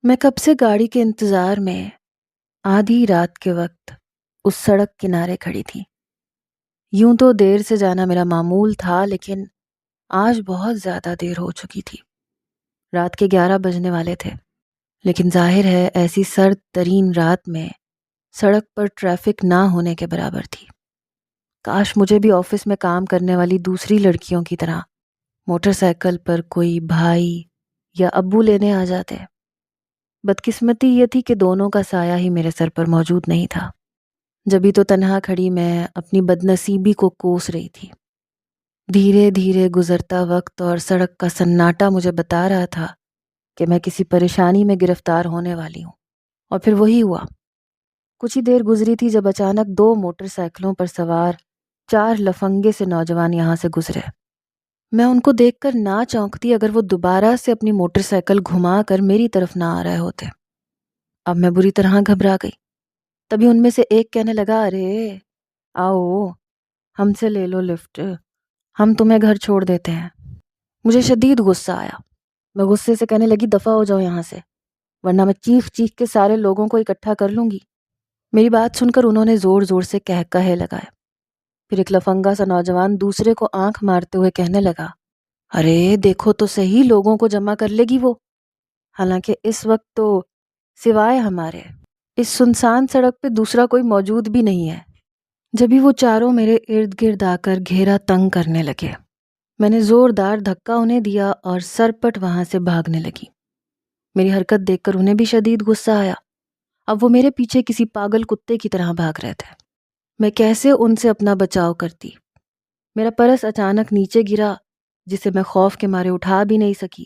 میں کب سے گاڑی کے انتظار میں آدھی رات کے وقت اس سڑک کنارے کھڑی تھی۔ یوں تو دیر سے جانا میرا معمول تھا، لیکن آج بہت زیادہ دیر ہو چکی تھی۔ رات کے 11 بجنے والے تھے، لیکن ظاہر ہے ایسی سرد ترین رات میں سڑک پر ٹریفک نہ ہونے کے برابر تھی۔ کاش مجھے بھی آفس میں کام کرنے والی دوسری لڑکیوں کی طرح موٹر سائیکل پر کوئی بھائی یا ابو لینے آ جاتے۔ بدقسمتی یہ تھی کہ دونوں کا سایہ ہی میرے سر پر موجود نہیں تھا۔ جبھی تو تنہا کھڑی میں اپنی بدنصیبی کو کوس رہی تھی۔ دھیرے دھیرے گزرتا وقت اور سڑک کا سناٹا مجھے بتا رہا تھا کہ میں کسی پریشانی میں گرفتار ہونے والی ہوں۔ اور پھر وہی ہوا۔ کچھ ہی دیر گزری تھی جب اچانک 2 موٹر سائیکلوں پر سوار 4 لفنگے سے نوجوان یہاں سے گزرے۔ میں ان کو دیکھ کر نہ چونکتی اگر وہ دوبارہ سے اپنی موٹر سائیکل گھما کر میری طرف نہ آ رہے ہوتے۔ اب میں بری طرح گھبرا گئی۔ تبھی ان میں سے ایک کہنے لگا، ارے آؤ ہم سے لے لو لفٹ، ہم تمہیں گھر چھوڑ دیتے ہیں۔ مجھے شدید غصہ آیا۔ میں غصے سے کہنے لگی، دفع ہو جاؤ یہاں سے، ورنہ میں چیخ چیخ کے سارے لوگوں کو اکٹھا کر لوں گی۔ میری بات سن کر انہوں نے زور زور سے کہے لگائے۔ پھر ایک لفنگا سا نوجوان دوسرے کو آنکھ مارتے ہوئے کہنے لگا، ارے دیکھو تو صحیح، لوگوں کو جمع کر لے گی وہ۔ حالانکہ اس وقت تو سوائے ہمارے اس سنسان سڑک پہ دوسرا کوئی موجود بھی نہیں ہے۔ جبھی وہ چاروں میرے ارد گرد آ کر گھیرا تنگ کرنے لگے، میں نے زوردار دھکا انہیں دیا اور سرپٹ وہاں سے بھاگنے لگی۔ میری حرکت دیکھ کر انہیں بھی شدید غصہ آیا۔ اب وہ میرے پیچھے کسی پاگل کتے کی طرح بھاگ رہے تھے۔ میں کیسے ان سے اپنا بچاؤ کرتی؟ میرا پرس اچانک نیچے گرا، جسے میں خوف کے مارے اٹھا بھی نہیں سکی۔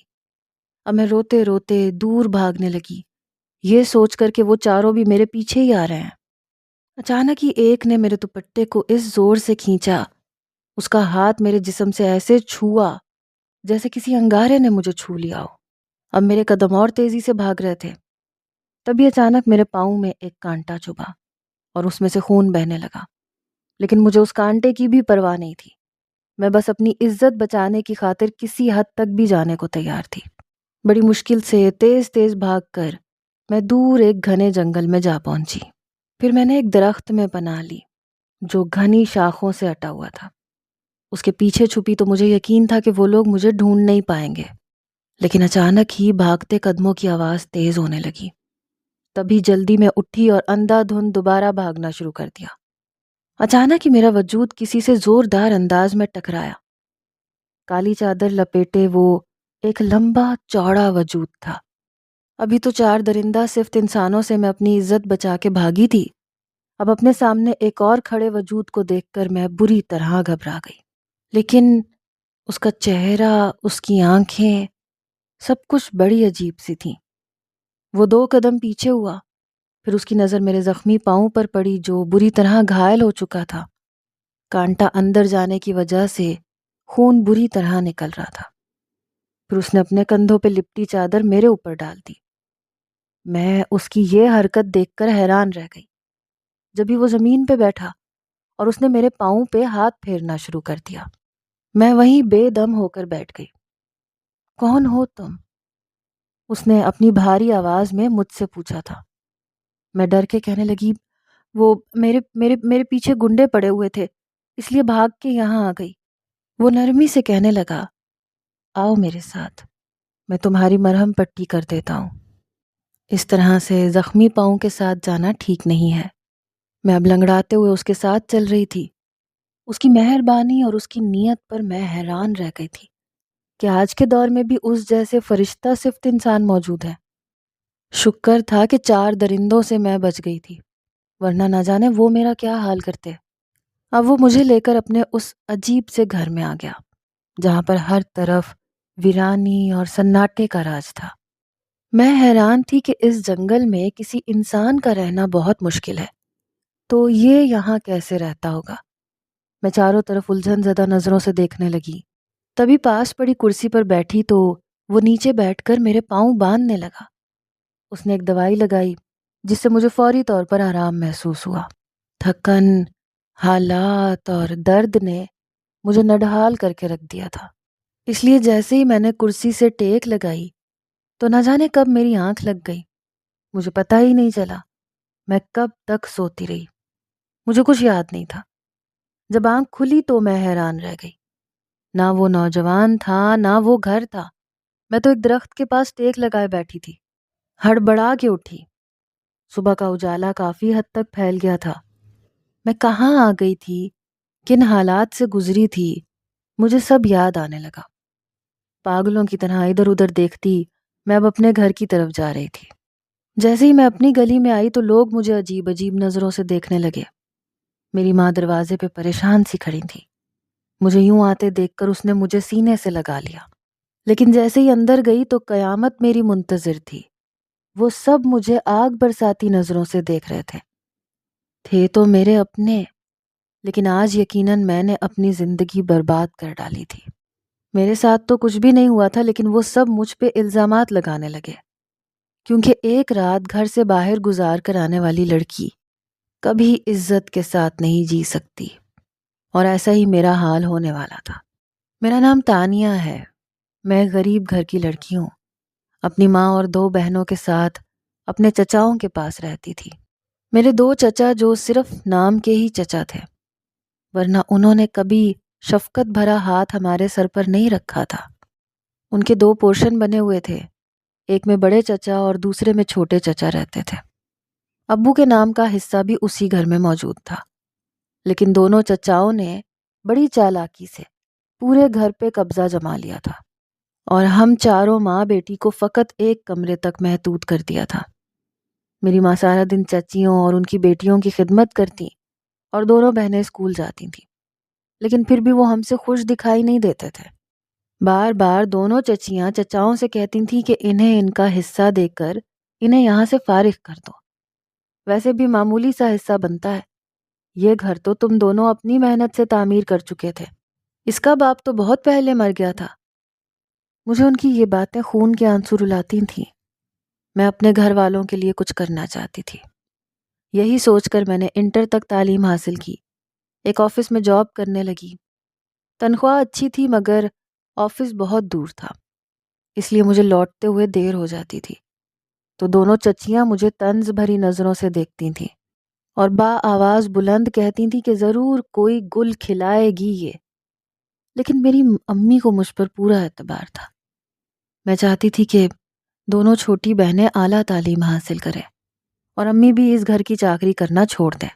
اب میں روتے روتے دور بھاگنے لگی، یہ سوچ کر کہ وہ چاروں بھی میرے پیچھے ہی آ رہے ہیں۔ اچانک ہی ایک نے میرے دوپٹے کو اس زور سے کھینچا، اس کا ہاتھ میرے جسم سے ایسے چھوا جیسے کسی انگارے نے مجھے چھو لیا ہو۔ اب میرے قدم اور تیزی سے بھاگ رہے تھے۔ تبھی اچانک میرے پاؤں میں ایک کانٹا چبھا اور اس میں سے خون بہنے لگا، لیکن مجھے اس کانٹے کی بھی پرواہ نہیں تھی۔ میں بس اپنی عزت بچانے کی خاطر کسی حد تک بھی جانے کو تیار تھی۔ بڑی مشکل سے تیز تیز بھاگ کر میں دور ایک گھنے جنگل میں جا پہنچی۔ پھر میں نے ایک درخت میں پناہ لی جو گھنی شاخوں سے اٹا ہوا تھا۔ اس کے پیچھے چھپی تو مجھے یقین تھا کہ وہ لوگ مجھے ڈھونڈ نہیں پائیں گے، لیکن اچانک ہی بھاگتے قدموں کی آواز تیز ہونے لگی۔ تبھی جلدی میں اٹھی اور اندھا دھند دوبارہ بھاگنا شروع کر دیا۔ اچانک ہی میرا وجود کسی سے زوردار انداز میں ٹکرایا۔ کالی چادر لپیٹے وہ ایک لمبا چوڑا وجود تھا۔ ابھی تو 4 درندہ صفت انسانوں سے میں اپنی عزت بچا کے بھاگی تھی، اب اپنے سامنے ایک اور کھڑے وجود کو دیکھ کر میں بری طرح گھبرا گئی۔ لیکن اس کا چہرہ، اس کی آنکھیں، سب کچھ بڑی عجیب سی تھیں۔ وہ 2 قدم پیچھے ہوا، پھر اس کی نظر میرے زخمی پاؤں پر پڑی جو بری طرح گھائل ہو چکا تھا۔ کانٹا اندر جانے کی وجہ سے خون بری طرح نکل رہا تھا۔ پھر اس نے اپنے کندھوں پہ لپٹی چادر میرے اوپر ڈال دی۔ میں اس کی یہ حرکت دیکھ کر حیران رہ گئی۔ جبھی وہ زمین پہ بیٹھا اور اس نے میرے پاؤں پہ ہاتھ پھیرنا شروع کر دیا۔ میں وہیں بے دم ہو کر بیٹھ گئی۔ کون ہو تم؟ اس نے اپنی بھاری آواز میں مجھ سے پوچھا تھا۔ میں ڈر کے کہنے لگی، وہ میرے پیچھے گنڈے پڑے ہوئے تھے، اس لیے بھاگ کے یہاں آ گئی۔ وہ نرمی سے کہنے لگا، آؤ میرے ساتھ، میں تمہاری مرہم پٹی کر دیتا ہوں۔ اس طرح سے زخمی پاؤں کے ساتھ جانا ٹھیک نہیں ہے۔ میں اب لنگڑاتے ہوئے اس کے ساتھ چل رہی تھی۔ اس کی مہربانی اور اس کی نیت پر میں حیران رہ گئی تھی کہ آج کے دور میں بھی اس جیسے فرشتہ صفت انسان موجود ہے۔ شکر تھا کہ 4 درندوں سے میں بچ گئی تھی، ورنہ نہ جانے وہ میرا کیا حال کرتے۔ اب وہ مجھے لے کر اپنے اس عجیب سے گھر میں آ گیا جہاں پر ہر طرف ویرانی اور سناٹے کا راج تھا۔ میں حیران تھی کہ اس جنگل میں کسی انسان کا رہنا بہت مشکل ہے، تو یہ یہاں کیسے رہتا ہوگا؟ میں چاروں طرف الجھن زدہ نظروں سے دیکھنے لگی۔ تبھی پاس پڑی کرسی پر بیٹھی تو وہ نیچے بیٹھ کر میرے پاؤں باندھنے لگا۔ اس نے ایک دوائی لگائی جس سے مجھے فوری طور پر آرام محسوس ہوا۔ تھکن، حالات اور درد نے مجھے نڈھال کر کے رکھ دیا تھا، اس لیے جیسے ہی میں نے کرسی سے ٹیک لگائی تو نہ جانے کب میری آنکھ لگ گئی، مجھے پتہ ہی نہیں چلا میں کب تک سوتی رہی، مجھے کچھ یاد نہیں تھا۔ جب آنکھ کھلی تو میں حیران رہ گئی، نہ وہ نوجوان تھا نہ وہ گھر تھا، میں تو ایک درخت کے پاس ٹیک لگائے بیٹھی تھی۔ ہڑبڑا کے اٹھی، صبح کا اجالا کافی حد تک پھیل گیا تھا۔ میں کہاں آ گئی تھی، کن حالات سے گزری تھی، مجھے سب یاد آنے لگا۔ پاگلوں کی طرح ادھر ادھر دیکھتی میں اب اپنے گھر کی طرف جا رہی تھی۔ جیسے ہی میں اپنی گلی میں آئی تو لوگ مجھے عجیب عجیب نظروں سے دیکھنے لگے۔ میری ماں دروازے پہ پریشان سی کھڑی تھی، مجھے یوں آتے دیکھ کر اس نے مجھے سینے سے لگا لیا، لیکن جیسے ہی اندر گئی تو قیامت میری منتظر تھی۔ وہ سب مجھے آگ برساتی نظروں سے دیکھ رہے تھے تو میرے اپنے، لیکن آج یقیناً میں نے اپنی زندگی برباد کر ڈالی تھی۔ میرے ساتھ تو کچھ بھی نہیں ہوا تھا، لیکن وہ سب مجھ پہ الزامات لگانے لگے، کیونکہ ایک رات گھر سے باہر گزار کر آنے والی لڑکی کبھی عزت کے ساتھ نہیں جی سکتی، اور ایسا ہی میرا حال ہونے والا تھا۔ میرا نام تانیہ ہے، میں غریب گھر کی لڑکی ہوں، اپنی ماں اور 2 بہنوں کے ساتھ اپنے چچاؤں کے پاس رہتی تھی۔ میرے 2 چچا جو صرف نام کے ہی چچا تھے، ورنہ انہوں نے کبھی شفقت بھرا ہاتھ ہمارے سر پر نہیں رکھا تھا۔ ان کے 2 پورشن بنے ہوئے تھے، ایک میں بڑے چچا اور دوسرے میں چھوٹے چچا رہتے تھے۔ ابو کے نام کا حصہ بھی اسی گھر میں موجود تھا، لیکن دونوں چچاؤں نے بڑی چالاکی سے پورے گھر پہ قبضہ جما لیا تھا، اور ہم چاروں ماں بیٹی کو فقط ایک کمرے تک محدود کر دیا تھا۔ میری ماں سارا دن چچیوں اور ان کی بیٹیوں کی خدمت کرتی، اور دونوں بہنیں اسکول جاتی تھیں، لیکن پھر بھی وہ ہم سے خوش دکھائی نہیں دیتے تھے۔ بار بار دونوں چچیاں چچاؤں سے کہتی تھیں کہ انہیں ان کا حصہ دے کر انہیں یہاں سے فارغ کر دو، ویسے بھی معمولی سا حصہ بنتا ہے، یہ گھر تو تم دونوں اپنی محنت سے تعمیر کر چکے تھے، اس کا باپ تو بہت پہلے مر گیا تھا۔ مجھے ان کی یہ باتیں خون کے آنسو رلاتی تھیں۔ میں اپنے گھر والوں کے لیے کچھ کرنا چاہتی تھی۔ یہی سوچ کر میں نے انٹر تک تعلیم حاصل کی، ایک آفس میں جاب کرنے لگی۔ تنخواہ اچھی تھی مگر آفس بہت دور تھا، اس لیے مجھے لوٹتے ہوئے دیر ہو جاتی تھی، تو دونوں چچیاں مجھے طنز بھری نظروں سے دیکھتی تھیں اور با آواز بلند کہتی تھیں کہ ضرور کوئی گل کھلائے گی یہ۔ لیکن میری امی کو مجھ پر پورا اعتبار تھا۔ میں چاہتی تھی کہ دونوں چھوٹی بہنیں اعلیٰ تعلیم حاصل کریں اور امی بھی اس گھر کی چاکری کرنا چھوڑ دیں۔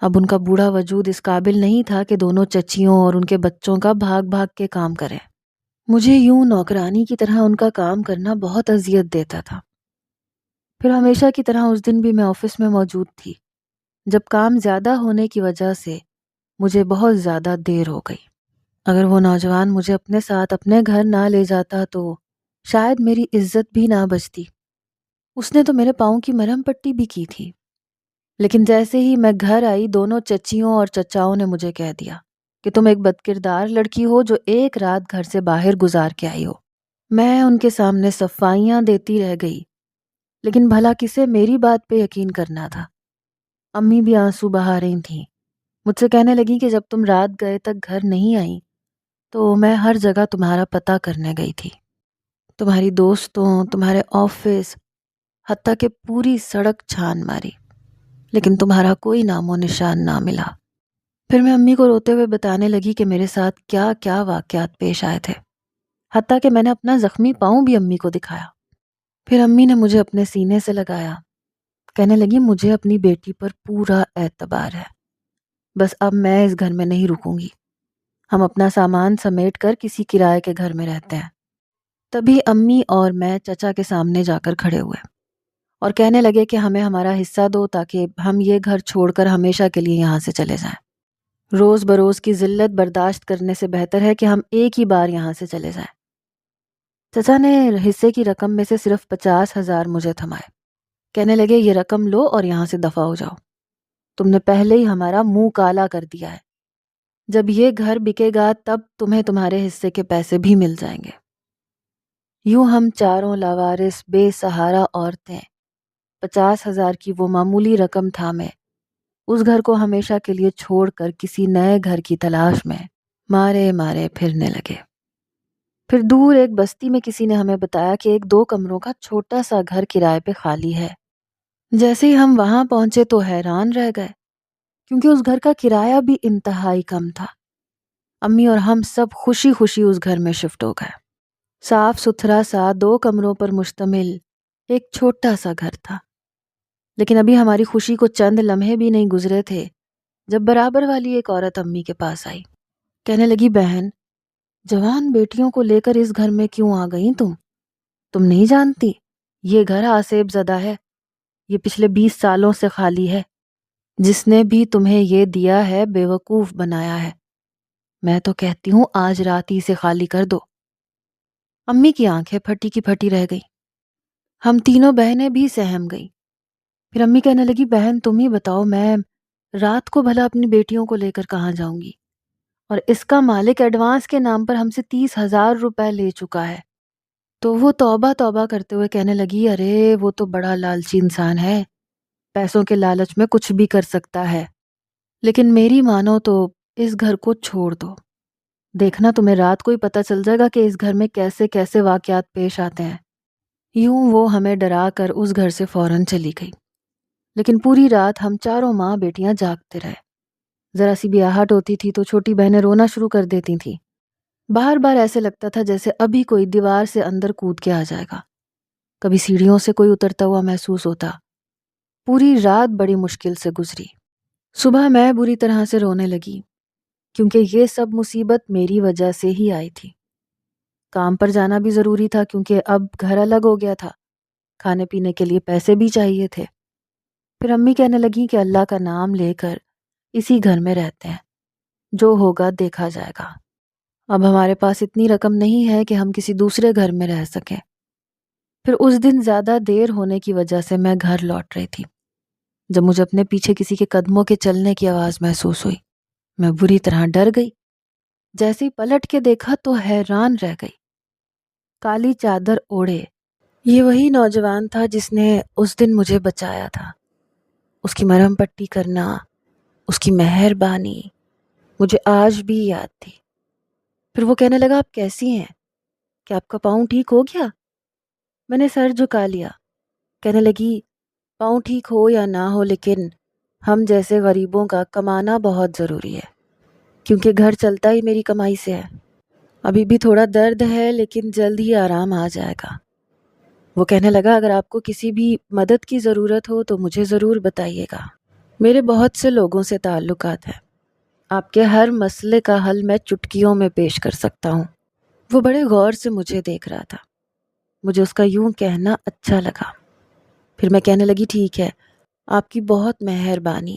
اب ان کا بوڑھا وجود اس قابل نہیں تھا کہ دونوں چچیوں اور ان کے بچوں کا بھاگ بھاگ کے کام کریں۔ مجھے یوں نوکرانی کی طرح ان کا کام کرنا بہت اذیت دیتا تھا۔ پھر ہمیشہ کی طرح اس دن بھی میں آفس میں موجود تھی، جب کام زیادہ ہونے کی وجہ سے مجھے بہت زیادہ دیر ہو گئی۔ اگر وہ نوجوان مجھے اپنے ساتھ اپنے گھر نہ لے جاتا تو شاید میری عزت بھی نہ بچتی۔ اس نے تو میرے پاؤں کی مرہم پٹی بھی کی تھی، لیکن جیسے ہی میں گھر آئی دونوں چچیوں اور چچاؤں نے مجھے کہہ دیا کہ تم ایک بدکردار لڑکی ہو جو ایک رات گھر سے باہر گزار کے آئی ہو۔ میں ان کے سامنے صفائیاں دیتی رہ گئی، لیکن بھلا کسے میری بات پہ یقین کرنا تھا۔ امی بھی آنسو بہا رہی تھیں، مجھ سے کہنے لگی کہ جب تم رات گئے تک گھر نہیں آئی تو میں ہر جگہ تمہارا پتہ کرنے گئی تھی، تمہاری دوستوں، تمہارے آفس، حتیٰ کہ پوری سڑک چھان ماری، لیکن تمہارا کوئی نام و نشان نہ ملا۔ پھر میں امی کو روتے ہوئے بتانے لگی کہ میرے ساتھ کیا کیا واقعات پیش آئے تھے، حتیٰ کہ میں نے اپنا زخمی پاؤں بھی امی کو دکھایا۔ پھر امی نے مجھے اپنے سینے سے لگایا، کہنے لگی مجھے اپنی بیٹی پر پورا اعتبار ہے، بس اب میں اس گھر میں نہیں رکوں گی، ہم اپنا سامان سمیٹ کر کسی کرائے کے گھر میں رہتے ہیں۔ تبھی امی اور میں چچا کے سامنے جا کر کھڑے ہوئے اور کہنے لگے کہ ہمیں ہمارا حصہ دو تاکہ ہم یہ گھر چھوڑ کر ہمیشہ کے لیے یہاں سے چلے جائیں۔ روز بروز کی ذلت برداشت کرنے سے بہتر ہے کہ ہم ایک ہی بار یہاں سے چلے جائیں۔ چچا نے حصے کی رقم میں سے صرف 50,000 مجھے تھمائے، کہنے لگے یہ رقم لو اور یہاں سے دفع ہو جاؤ، تم نے پہلے ہی ہمارا منہ کالا کر دیا ہے، جب یہ گھر بکے گا تب تمہیں تمہارے حصے کے پیسے بھی مل جائیں گے۔ یوں ہم چاروں لاوارث بے سہارا عورتیں 50,000 کی وہ معمولی رقم تھامے اس گھر کو ہمیشہ کے لیے چھوڑ کر کسی نئے گھر کی تلاش میں مارے مارے پھرنے لگے۔ پھر دور ایک بستی میں کسی نے ہمیں بتایا کہ ایک 2 کمروں کا چھوٹا سا گھر کرائے پہ خالی ہے۔ جیسے ہی ہم وہاں پہنچے تو حیران رہ گئے، کیونکہ اس گھر کا کرایہ بھی انتہائی کم تھا۔ امی اور ہم سب خوشی خوشی اس گھر میں شفٹ ہو گئے۔ صاف ستھرا سا 2 کمروں پر مشتمل ایک چھوٹا سا گھر تھا، لیکن ابھی ہماری خوشی کو چند لمحے بھی نہیں گزرے تھے جب برابر والی ایک عورت امی کے پاس آئی۔ کہنے لگی، بہن، جوان بیٹیوں کو لے کر اس گھر میں کیوں آ گئی تم نہیں جانتی یہ گھر آصیب زدہ ہے، یہ پچھلے 20 سالوں سے خالی ہے، جس نے بھی تمہیں یہ دیا ہے بیوقوف بنایا ہے، میں تو کہتی ہوں آج رات ہی سے خالی کر دو۔ امی کی آنکھیں پھٹی کی پھٹی رہ گئی، ہم تینوں بہنیں بھی سہم گئی۔ پھر امی کہنے لگی، بہن تم ہی بتاؤ، میں رات کو بھلا اپنی بیٹیوں کو لے کر کہاں جاؤں گی، اور اس کا مالک ایڈوانس کے نام پر ہم سے 30,000 روپے لے چکا ہے۔ تو وہ توبہ توبہ کرتے ہوئے کہنے لگی، ارے وہ تو بڑا لالچی انسان ہے، پیسوں کے لالچ میں کچھ بھی کر سکتا ہے، لیکن میری مانو تو اس گھر کو چھوڑ دو، دیکھنا تمہیں رات کو ہی پتہ چل جائے گا کہ اس گھر میں کیسے کیسے واقعات پیش آتے ہیں۔ یوں وہ ہمیں ڈرا کر اس گھر سے فوراً چلی گئی، لیکن پوری رات ہم چاروں ماں بیٹیاں جاگتے رہے۔ ذرا سی بھی آہٹ ہوتی تھی تو چھوٹی بہنیں رونا شروع کر دیتی تھیں۔ بار بار ایسے لگتا تھا جیسے ابھی کوئی دیوار سے اندر کود کے آ جائے گا، کبھی سیڑھیوں سے کوئی اترتا ہوا محسوس ہوتا۔ پوری رات بڑی مشکل سے گزری۔ صبح میں بری طرح سے رونے لگی، کیونکہ یہ سب مصیبت میری وجہ سے ہی آئی تھی۔ کام پر جانا بھی ضروری تھا کیونکہ اب گھر الگ ہو گیا تھا، کھانے پینے کے لیے پیسے بھی چاہیے تھے۔ پھر امی کہنے لگیں کہ اللہ کا نام لے کر اسی گھر میں رہتے ہیں، جو ہوگا دیکھا جائے گا۔ اب ہمارے پاس اتنی رقم نہیں ہے کہ ہم کسی دوسرے گھر میں رہ سکیں۔ پھر اس دن زیادہ دیر ہونے کی وجہ سے میں گھر لوٹ رہی تھی جب مجھے اپنے پیچھے کسی کے قدموں کے چلنے کی آواز محسوس ہوئی۔ میں بری طرح ڈر گئی، جیسے ہی پلٹ کے دیکھا تو حیران رہ گئی۔ کالی چادر اوڑھے یہ وہی نوجوان تھا جس نے اس دن مجھے بچایا تھا۔ اس کی مرہم پٹی کرنا، اس کی مہربانی مجھے آج بھی یاد تھی۔ پھر وہ کہنے لگا، آپ کیسی ہیں؟ کیا آپ کا پاؤں ٹھیک ہو گیا؟ میں نے سر جھکا لیا۔ کہنے لگی، پاؤں ٹھیک ہو یا نہ ہو، لیکن ہم جیسے غریبوں کا کمانا بہت ضروری ہے، کیونکہ گھر چلتا ہی میری کمائی سے ہے۔ ابھی بھی تھوڑا درد ہے لیکن جلد ہی آرام آ جائے گا۔ وہ کہنے لگا، اگر آپ کو کسی بھی مدد کی ضرورت ہو تو مجھے ضرور بتائیے گا، میرے بہت سے لوگوں سے تعلقات ہیں، آپ کے ہر مسئلے کا حل میں چٹکیوں میں پیش کر سکتا ہوں۔ وہ بڑے غور سے مجھے دیکھ رہا تھا، مجھے اس کا یوں کہنا اچھا لگا۔ پھر میں کہنے لگی، ٹھیک ہے، آپ کی بہت مہربانی،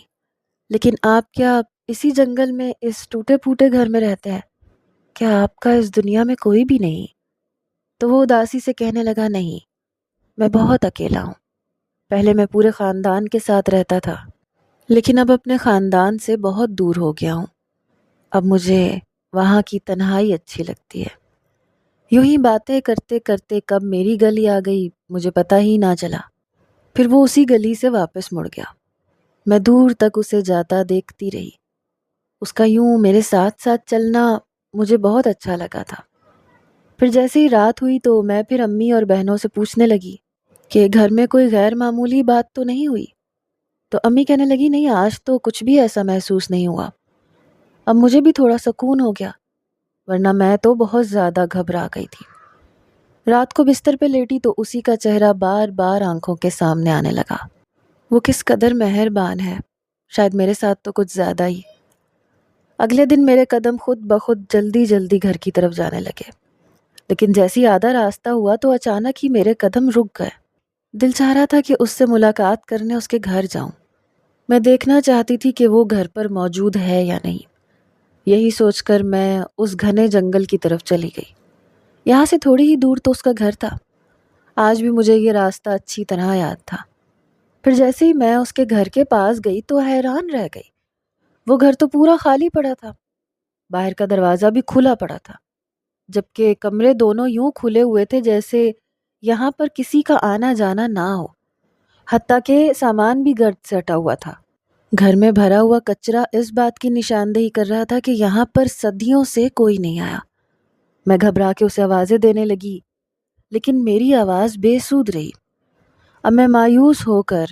لیکن آپ کیا اسی جنگل میں اس ٹوٹے پھوٹے گھر میں رہتے ہیں؟ کیا آپ کا اس دنیا میں کوئی بھی نہیں؟ تو وہ اداسی سے کہنے لگا، نہیں، میں بہت اکیلا ہوں۔ پہلے میں پورے خاندان کے ساتھ رہتا تھا، لیکن اب اپنے خاندان سے بہت دور ہو گیا ہوں۔ اب مجھے وہاں کی تنہائی اچھی لگتی ہے۔ یوں ہی باتیں کرتے کرتے کب میری گلی آ گئی مجھے پتہ ہی نہ چلا۔ پھر وہ اسی گلی سے واپس مڑ گیا۔ میں دور تک اسے جاتا دیکھتی رہی۔ اس کا یوں میرے ساتھ ساتھ چلنا مجھے بہت اچھا لگا تھا۔ پھر جیسے ہی رات ہوئی تو میں پھر امی اور بہنوں سے پوچھنے لگی کہ گھر میں کوئی غیر معمولی بات تو نہیں ہوئی؟ تو امی کہنے لگی، نہیں، آج تو کچھ بھی ایسا محسوس نہیں ہوا۔ اب مجھے بھی تھوڑا سکون ہو گیا، ورنہ میں تو بہت زیادہ گھبرا گئی تھی۔ رات کو بستر پہ لیٹی تو اسی کا چہرہ بار بار آنکھوں کے سامنے آنے لگا۔ وہ کس قدر مہربان ہے، شاید میرے ساتھ تو کچھ زیادہ ہی۔ اگلے دن میرے قدم خود بخود جلدی جلدی گھر کی طرف جانے لگے، لیکن جیسی آدھا راستہ ہوا تو اچانک ہی میرے قدم رک گئے۔ دل چاہ رہا تھا کہ اس سے ملاقات کرنے اس کے گھر جاؤں۔ میں دیکھنا چاہتی تھی کہ وہ گھر پر موجود ہے یا نہیں۔ یہی سوچ کر میں اس گھنے جنگل کی طرف چلی گئی۔ یہاں سے تھوڑی ہی دور تو اس کا گھر تھا۔ آج بھی مجھے یہ راستہ اچھی طرح یاد تھا۔ پھر جیسے ہی میں اس کے گھر کے پاس گئی تو حیران رہ گئی۔ وہ گھر تو پورا خالی پڑا تھا، باہر کا دروازہ بھی کھلا پڑا تھا، جبکہ کمرے دونوں یوں کھلے ہوئے تھے جیسے یہاں پر کسی کا آنا جانا نہ ہو، حتیٰ کہ سامان بھی گرد سے ہٹا ہوا تھا۔ گھر میں بھرا ہوا کچرا اس بات کی نشاندہی کر رہا تھا کہ یہاں پر صدیوں سے کوئی نہیں آیا۔ میں گھبرا کے اسے آوازیں دینے لگی، لیکن میری آواز بے سود رہی۔ اب میں مایوس ہو کر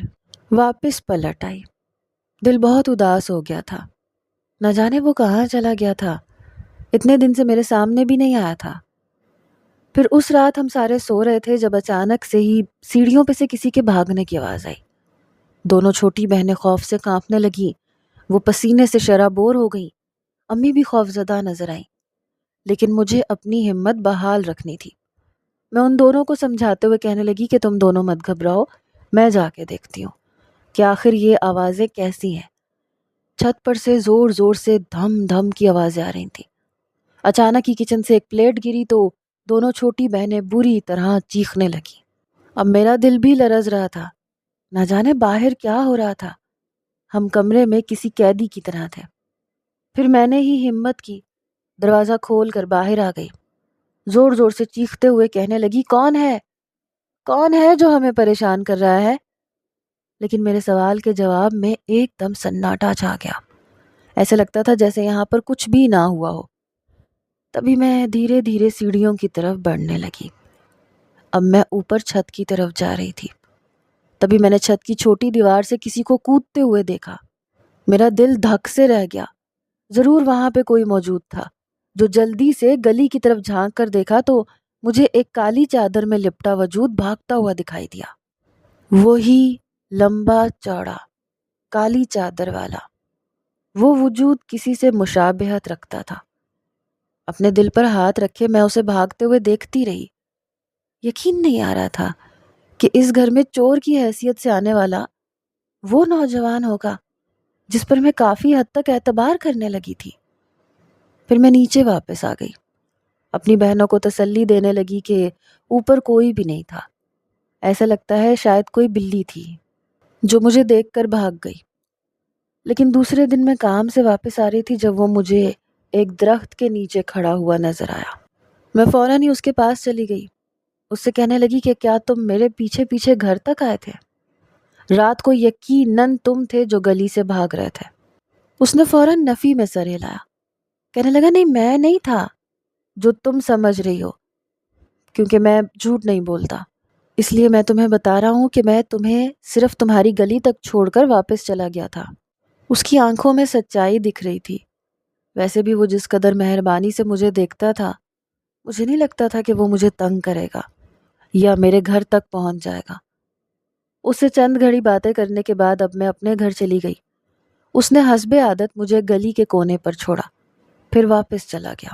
واپس پلٹ آئی۔ دل بہت اداس ہو گیا تھا، نہ جانے وہ کہاں چلا گیا تھا، اتنے دن سے میرے سامنے بھی نہیں آیا تھا۔ پھر اس رات ہم سارے سو رہے تھے جب اچانک سے ہی سیڑھیوں پہ سے کسی کے بھاگنے کی آواز آئی۔ دونوں چھوٹی بہنیں خوف سے کانپنے لگیں، وہ پسینے سے شرابور ہو گئیں۔ امی بھی خوف زدہ نظر آئیں، لیکن مجھے اپنی ہمت بحال رکھنی تھی۔ میں ان دونوں کو سمجھاتے ہوئے کہنے لگی کہ تم دونوں مت گھبراؤ، میں جا کے دیکھتی ہوں کہ آخر یہ آوازیں کیسی ہیں۔ چھت پر سے زور زور سے دھم دھم کی آوازیں آ رہی تھیں۔ اچانک ہی کچن سے ایک پلیٹ گری تو دونوں چھوٹی بہنیں بری طرح چیخنے لگیں۔ اب میرا دل بھی لرز رہا تھا، نہ جانے باہر کیا ہو رہا تھا۔ ہم کمرے میں کسی قیدی کی طرح تھے۔ پھر میں نے ہی ہمت کی، دروازہ کھول کر باہر آ گئی، زور زور سے چیختے ہوئے کہنے لگی، کون ہے؟ کون ہے جو ہمیں پریشان کر رہا ہے؟ لیکن میرے سوال کے جواب میں ایک دم سناٹا چھا گیا، ایسے لگتا تھا جیسے یہاں پر کچھ بھی نہ ہوا ہو۔ تبھی میں دھیرے دھیرے سیڑھیوں کی طرف بڑھنے لگی۔ اب میں اوپر چھت کی طرف جا رہی تھی۔ تبھی میں نے چھت کی چھوٹی دیوار سے کسی کو کودتے ہوئے دیکھا۔ میرا دل دھک سے رہ گیا، ضرور وہاں پہ کوئی موجود تھا۔ جو جلدی سے گلی کی طرف جھانک کر دیکھا تو مجھے ایک کالی چادر میں لپٹا وجود بھاگتا ہوا دکھائی دیا۔ وہی لمبا چوڑا کالی چادر والا وہ وجود کسی سے مشابہت رکھتا تھا۔ اپنے دل پر ہاتھ رکھے میں اسے بھاگتے ہوئے دیکھتی رہی۔ یقین نہیں آ رہا تھا کہ اس گھر میں چور کی حیثیت سے آنے والا وہ نوجوان ہوگا جس پر میں کافی حد تک اعتبار کرنے لگی تھی۔ پھر میں نیچے واپس آ گئی، اپنی بہنوں کو تسلی دینے لگی کہ اوپر کوئی بھی نہیں تھا۔ ایسا لگتا ہے شاید کوئی بلی تھی جو مجھے دیکھ کر بھاگ گئی۔ لیکن دوسرے دن میں کام سے واپس آ رہی تھی جب وہ مجھے ایک درخت کے نیچے کھڑا ہوا نظر آیا۔ میں فوراً ہی اس کے پاس چلی گئی، اس سے کہنے لگی کہ کیا تم میرے پیچھے پیچھے گھر تک آئے تھے؟ رات کو یقیناً تم تھے جو گلی سے بھاگ رہے تھے۔ اس نے فوراً نفی میں سر ہلایا، کہنے لگا، نہیں میں نہیں تھا جو تم سمجھ رہی ہو، کیونکہ میں جھوٹ نہیں بولتا، اس لیے میں تمہیں بتا رہا ہوں کہ میں تمہیں صرف تمہاری گلی تک چھوڑ کر واپس چلا گیا تھا۔ اس کی آنکھوں میں سچائی دکھ رہی تھی۔ ویسے بھی وہ جس قدر مہربانی سے مجھے دیکھتا تھا، مجھے نہیں لگتا تھا کہ وہ مجھے تنگ کرے گا یا میرے گھر تک پہنچ جائے گا۔ اس سے چند گھڑی باتیں کرنے کے بعد اب میں اپنے گھر چلی گئی۔ اس نے حسب عادت مجھے گلی کے کونے پر چھوڑا، پھر واپس چلا گیا۔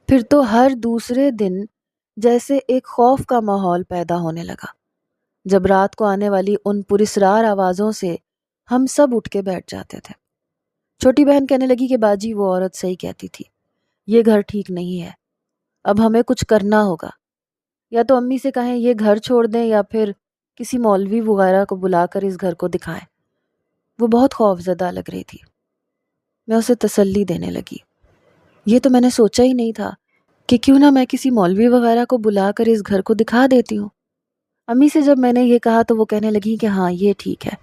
پھر تو ہر دوسرے دن جیسے ایک خوف کا ماحول پیدا ہونے لگا۔ جب رات کو آنے والی ان پراسرار آوازوں سے ہم سب اٹھ کے بیٹھ جاتے تھے۔ چھوٹی بہن کہنے لگی کہ باجی وہ عورت صحیح کہتی تھی، یہ گھر ٹھیک نہیں ہے، اب ہمیں کچھ کرنا ہوگا، یا تو امی سے کہیں یہ گھر چھوڑ دیں یا پھر کسی مولوی وغیرہ کو بلا کر اس گھر کو دکھائیں۔ وہ بہت خوف زدہ لگ رہی تھی۔ میں اسے تسلی دینے لگی، یہ تو میں نے سوچا ہی نہیں تھا کہ کیوں نہ میں کسی مولوی وغیرہ کو بلا کر اس گھر کو دکھا دیتی ہوں۔ امی سے جب میں نے یہ کہا تو وہ کہنے لگی کہ ہاں یہ ٹھیک ہے،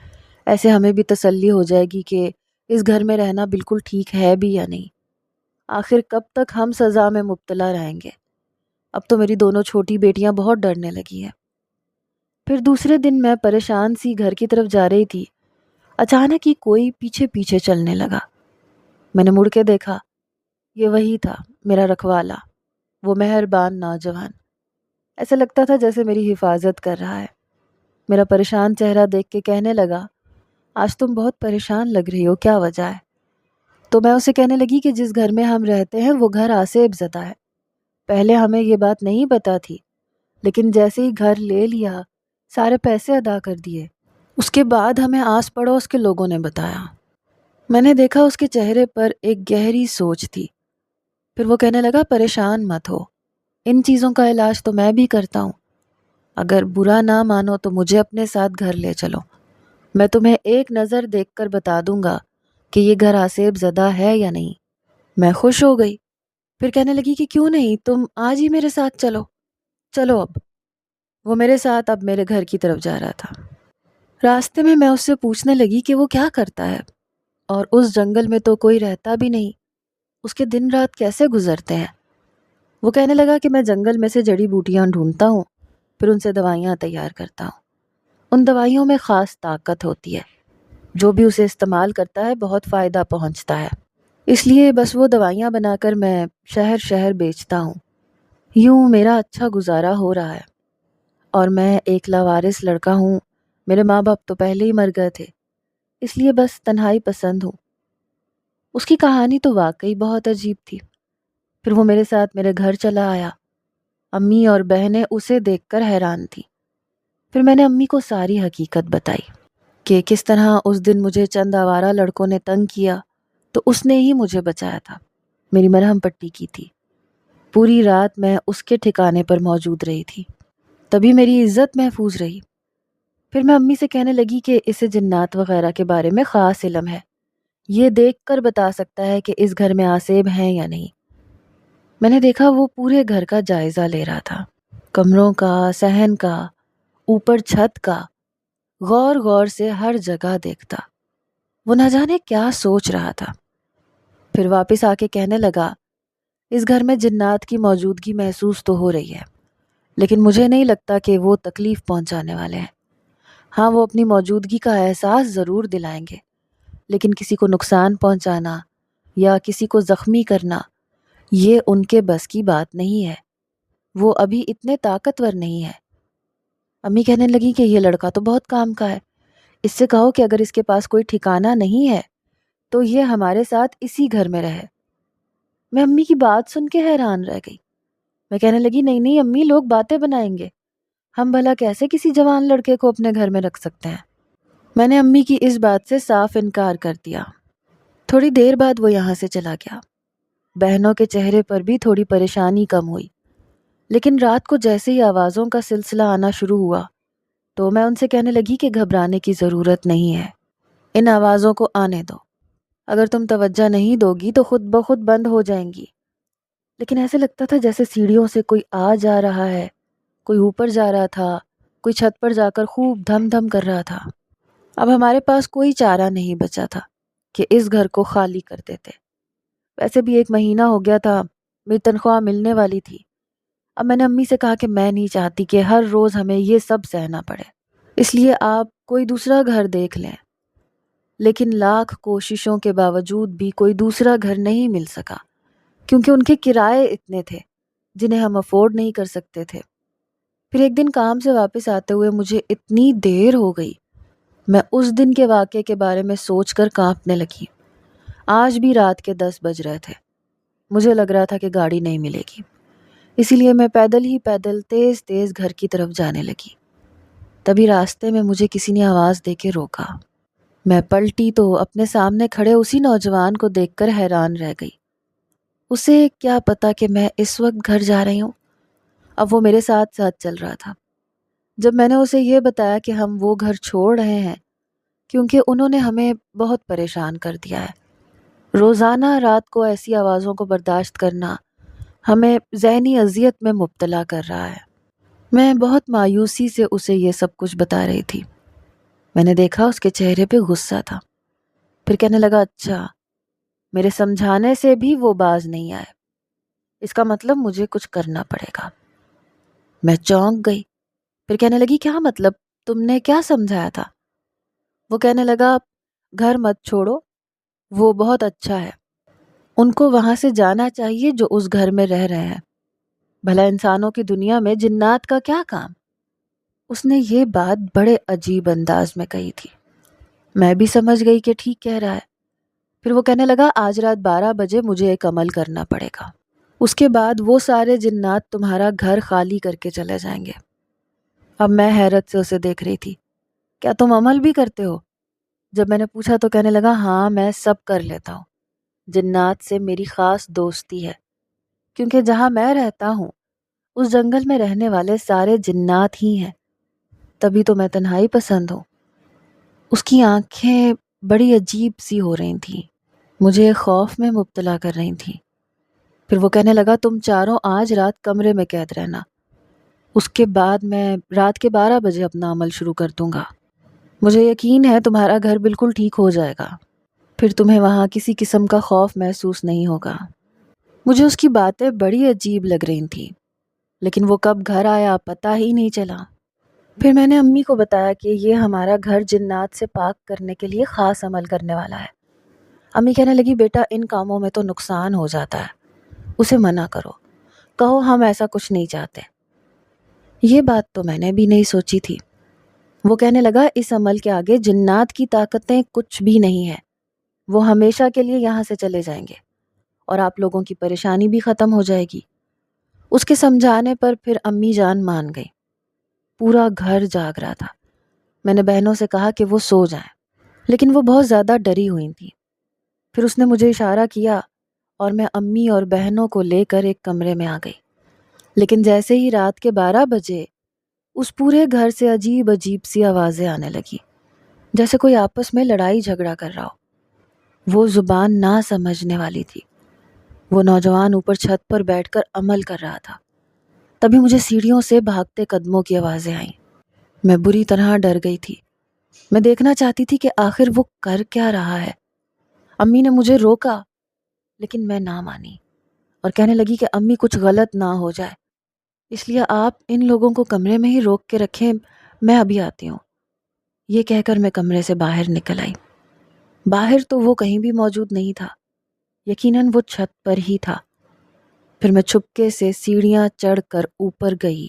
ایسے ہمیں بھی تسلی ہو جائے گی کہ اس گھر میں رہنا بالکل ٹھیک ہے بھی یا نہیں۔ آخر کب تک ہم سزا میں مبتلا رہیں گے؟ اب تو میری دونوں چھوٹی بیٹیاں بہت ڈرنے لگی ہیں۔ پھر دوسرے دن میں پریشان سی گھر کی طرف جا رہی تھی، اچانک ہی کوئی پیچھے پیچھے چلنے لگا۔ میں نے مڑ کے دیکھا، یہ وہی تھا میرا رکھوالا، وہ مہربان نوجوان۔ ایسا لگتا تھا جیسے میری حفاظت کر رہا ہے۔ میرا پریشان چہرہ دیکھ کے کہنے لگا، آج تم بہت پریشان لگ رہی ہو، کیا وجہ ہے؟ تو میں اسے کہنے لگی کہ جس گھر میں ہم رہتے ہیں وہ گھر آسیب زدہ ہے۔ پہلے ہمیں یہ بات نہیں پتا تھی، لیکن جیسے ہی گھر لے لیا سارے پیسے ادا کر دیے، اس کے بعد ہمیں آس پڑوس کے لوگوں نے بتایا۔ میں نے دیکھا اس کے چہرے پر ایک گہری سوچ تھی۔ پھر وہ کہنے لگا، پریشان مت ہو، ان چیزوں کا علاج تو میں بھی کرتا ہوں، اگر برا نہ مانو تو مجھے اپنے ساتھ گھر لے چلو، میں تمہیں ایک نظر دیکھ کر بتا دوں گا کہ یہ گھر آسیب زدہ ہے یا نہیں۔ میں خوش ہو گئی، پھر کہنے لگی کہ کیوں نہیں، تم آج ہی میرے ساتھ چلو۔ چلو اب۔ وہ میرے ساتھ اب میرے گھر کی طرف جا رہا تھا۔ راستے میں میں اس سے پوچھنے لگی کہ وہ کیا کرتا ہے، اور اس جنگل میں تو کوئی رہتا بھی نہیں، اس کے دن رات کیسے گزرتے ہیں؟ وہ کہنے لگا کہ میں جنگل میں سے جڑی بوٹیاں ڈھونڈتا ہوں، پھر ان سے دوائیاں تیار کرتا ہوں۔ ان دوائیوں میں خاص طاقت ہوتی ہے، جو بھی اسے استعمال کرتا ہے بہت فائدہ پہنچتا ہے، اس لیے بس وہ دوائیاں بنا کر میں شہر شہر بیچتا ہوں۔ یوں میرا اچھا گزارا ہو رہا ہے، اور میں ایک لاوارث لڑکا ہوں۔ میرے ماں باپ تو پہلے ہی مر گئے تھے، اس لیے بس تنہائی پسند ہوں۔ اس کی کہانی تو واقعی بہت عجیب تھی۔ پھر وہ میرے ساتھ میرے گھر چلا آیا۔ امی اور بہنیں اسے دیکھ کر حیران تھیں۔ پھر میں نے امی کو ساری حقیقت بتائی کہ کس طرح اس دن مجھے چند آوارہ لڑکوں نے تنگ کیا تو اس نے ہی مجھے بچایا تھا، میری مرہم پٹی کی تھی۔ پوری رات میں اس کے ٹھکانے پر موجود رہی تھی، تبھی میری عزت محفوظ رہی۔ پھر میں امی سے کہنے لگی کہ اسے جنات وغیرہ کے بارے میں خاص علم ہے، یہ دیکھ کر بتا سکتا ہے کہ اس گھر میں آسیب ہیں یا نہیں۔ میں نے دیکھا وہ پورے گھر کا جائزہ لے رہا تھا، کمروں کا، صحن کا، اوپر چھت کا، غور غور سے ہر جگہ دیکھتا۔ وہ نہ جانے کیا سوچ رہا تھا۔ پھر واپس آ کے کہنے لگا، اس گھر میں جنات کی موجودگی محسوس تو ہو رہی ہے، لیکن مجھے نہیں لگتا کہ وہ تکلیف پہنچانے والے ہیں۔ ہاں، وہ اپنی موجودگی کا احساس ضرور دلائیں گے، لیکن کسی کو نقصان پہنچانا یا کسی کو زخمی کرنا یہ ان کے بس کی بات نہیں ہے۔ وہ ابھی اتنے طاقتور نہیں ہے۔ امی کہنے لگی کہ یہ لڑکا تو بہت کام کا ہے، اس سے کہو کہ اگر اس کے پاس کوئی ٹھکانہ نہیں ہے تو یہ ہمارے ساتھ اسی گھر میں رہے۔ میں امی کی بات سن کے حیران رہ گئی۔ میں کہنے لگی، نہیں نہیں امی، لوگ باتیں بنائیں گے، ہم بھلا کیسے کسی جوان لڑکے کو اپنے گھر میں رکھ سکتے ہیں؟ میں نے امی کی اس بات سے صاف انکار کر دیا۔ تھوڑی دیر بعد وہ یہاں سے چلا گیا۔ بہنوں کے چہرے پر بھی تھوڑی پریشانی کم ہوئی، لیکن رات کو جیسے ہی آوازوں کا سلسلہ آنا شروع ہوا تو میں ان سے کہنے لگی کہ گھبرانے کی ضرورت نہیں ہے، ان آوازوں کو آنے دو، اگر تم توجہ نہیں دو گی تو خود بخود بند ہو جائیں گی۔ لیکن ایسے لگتا تھا جیسے سیڑھیوں سے کوئی آ جا رہا ہے، کوئی اوپر جا رہا تھا، کوئی چھت پر جا کر خوب دھم دھم کر رہا تھا۔ اب ہمارے پاس کوئی چارہ نہیں بچا تھا کہ اس گھر کو خالی کر دیتے۔ ویسے بھی 1 مہینہ ہو گیا تھا، میری تنخواہ ملنے والی تھی۔ اب میں نے امی سے کہا کہ میں نہیں چاہتی کہ ہر روز ہمیں یہ سب سہنا پڑے، اس لیے آپ کوئی دوسرا گھر دیکھ لیں۔ لیکن لاکھ کوششوں کے باوجود بھی کوئی دوسرا گھر نہیں مل سکا، کیونکہ ان کے کرائے اتنے تھے جنہیں ہم افورڈ نہیں کر سکتے تھے۔ پھر ایک دن کام سے واپس آتے ہوئے مجھے اتنی دیر ہو گئی، میں اس دن کے واقعے کے بارے میں سوچ کر کانپنے لگی۔ آج بھی رات کے 10 بج رہے تھے، مجھے لگ رہا تھا کہ گاڑی نہیں ملے گی، اسی لیے میں پیدل ہی پیدل تیز تیز گھر کی طرف جانے لگی۔ تبھی راستے میں مجھے کسی نے آواز دے کے روکا۔ میں پلٹی تو اپنے سامنے کھڑے اسی نوجوان کو دیکھ کر حیران رہ گئی۔ اسے کیا پتا کہ میں اس وقت گھر جا رہی ہوں؟ اب وہ میرے ساتھ ساتھ چل رہا تھا۔ جب میں نے اسے یہ بتایا کہ ہم وہ گھر چھوڑ رہے ہیں کیونکہ انہوں نے ہمیں بہت پریشان کر دیا ہے، روزانہ رات کو ایسی آوازوں کو برداشت کرنا ہمیں ذہنی اذیت میں مبتلا کر رہا ہے، میں بہت مایوسی سے اسے یہ سب کچھ بتا رہی تھی۔ میں نے دیکھا اس کے چہرے پہ غصہ تھا۔ پھر کہنے لگا، اچھا، میرے سمجھانے سے بھی وہ باز نہیں آئے، اس کا مطلب مجھے کچھ کرنا پڑے گا۔ میں چونک گئی۔ پھر کہنے لگی، کیا مطلب؟ تم نے کیا سمجھایا تھا؟ وہ کہنے لگا، گھر مت چھوڑو، وہ بہت اچھا ہے، ان کو وہاں سے جانا چاہیے جو اس گھر میں رہ رہے ہیں، بھلا انسانوں کی دنیا میں جنات کا کیا کام؟ اس نے یہ بات بڑے عجیب انداز میں کہی تھی۔ میں بھی سمجھ گئی کہ ٹھیک کہہ رہا ہے۔ پھر وہ کہنے لگا، آج رات 12 بجے مجھے ایک عمل کرنا پڑے گا، اس کے بعد وہ سارے جنات تمہارا گھر خالی کر کے چلے جائیں گے۔ اب میں حیرت سے اسے دیکھ رہی تھی۔ کیا تم عمل بھی کرتے ہو؟ جب میں نے پوچھا تو کہنے لگا، ہاں میں سب کر لیتا ہوں، جنات سے میری خاص دوستی ہے، کیونکہ جہاں میں رہتا ہوں اس جنگل میں رہنے والے سارے جنات ہی ہیں، تبھی تو میں تنہائی پسند ہوں۔ اس کی آنکھیں بڑی عجیب سی ہو رہی تھیں، مجھے خوف میں مبتلا کر رہی تھیں۔ پھر وہ کہنے لگا، تم چاروں آج رات کمرے میں قید رہنا، اس کے بعد میں رات کے 12 بجے اپنا عمل شروع کر دوں گا۔ مجھے یقین ہے تمہارا گھر بالکل ٹھیک ہو جائے گا، پھر تمہیں وہاں کسی قسم کا خوف محسوس نہیں ہوگا۔ مجھے اس کی باتیں بڑی عجیب لگ رہی تھیں، لیکن وہ کب گھر آیا پتہ ہی نہیں چلا۔ پھر میں نے امی کو بتایا کہ یہ ہمارا گھر جنات سے پاک کرنے کے لیے خاص عمل کرنے والا ہے۔ امی کہنے لگی بیٹا ان کاموں میں تو نقصان ہو جاتا ہے، اسے منع کرو، کہو ہم ایسا کچھ نہیں چاہتے۔ یہ بات تو میں نے بھی نہیں سوچی تھی۔ وہ کہنے لگا اس عمل کے آگے جنات کی طاقتیں کچھ بھی نہیں ہیں، وہ ہمیشہ کے لیے یہاں سے چلے جائیں گے اور آپ لوگوں کی پریشانی بھی ختم ہو جائے گی۔ اس کے سمجھانے پر پھر امی جان مان گئی۔ پورا گھر جاگ رہا تھا۔ میں نے بہنوں سے کہا کہ وہ سو جائیں، لیکن وہ بہت زیادہ ڈری ہوئی تھیں۔ پھر اس نے مجھے اشارہ کیا اور میں امی اور بہنوں کو لے کر ایک کمرے میں آ گئی۔ لیکن جیسے ہی رات کے 12 بجے اس پورے گھر سے عجیب عجیب سی آوازیں آنے لگی، جیسے کوئی آپس میں لڑائی جھگڑا کر رہا ہو۔ وہ زبان نہ سمجھنے والی تھی۔ وہ نوجوان اوپر چھت پر بیٹھ کر عمل کر رہا تھا۔ تبھی مجھے سیڑھیوں سے بھاگتے قدموں کی آوازیں آئیں۔ میں بری طرح ڈر گئی تھی۔ میں دیکھنا چاہتی تھی کہ آخر وہ کر کیا رہا ہے۔ امی نے مجھے روکا، لیکن میں نہ مانی اور کہنے لگی کہ امی کچھ غلط نہ ہو جائے، اس لیے آپ ان لوگوں کو کمرے میں ہی روک کے رکھیں، میں ابھی آتی ہوں۔ یہ کہہ کر میں کمرے سے باہر نکل آئی۔ باہر تو وہ کہیں بھی موجود نہیں تھا، یقیناً وہ چھت پر ہی تھا۔ پھر میں چھپکے سے سیڑھیاں چڑھ کر اوپر گئی